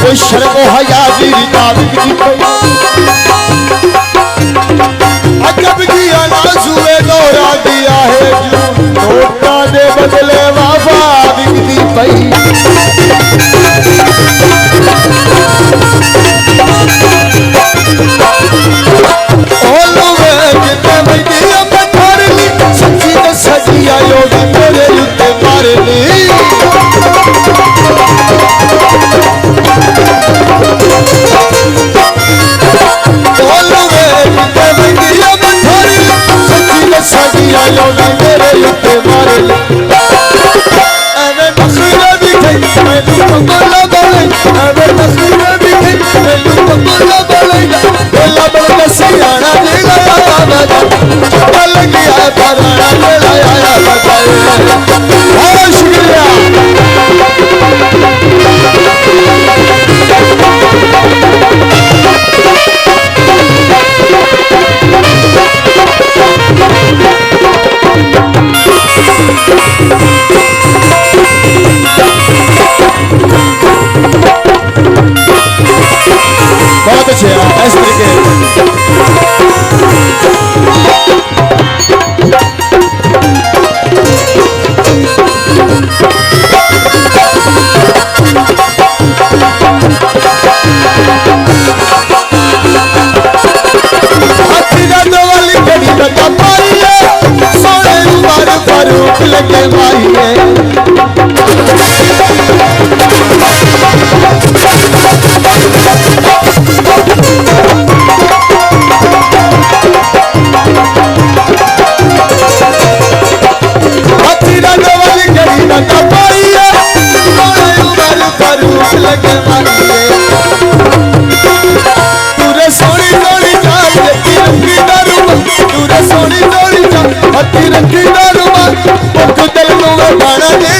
कोई शर्म हया दी नाविक जी अजब किया नाजुए दौरा दिया है नोटा दे बदले वाफा बिकती पई सच्ची तो सजिया योगी तेरे उत्ते मारनी सजिया योगी तेरे उत्ते मारनी एवे नखरे भी गई मैनू कमला बोले एवे नखरे भी गई मैनू कमला बोले बोला बड़ा सियाना जेड़ा आया बाजा चल गया पराना जेड़ा आया बाजा बहुत शुक्रिया बहुत अच्छे इस तरीके लगे मारिए रखी दारू दिल में गाना दे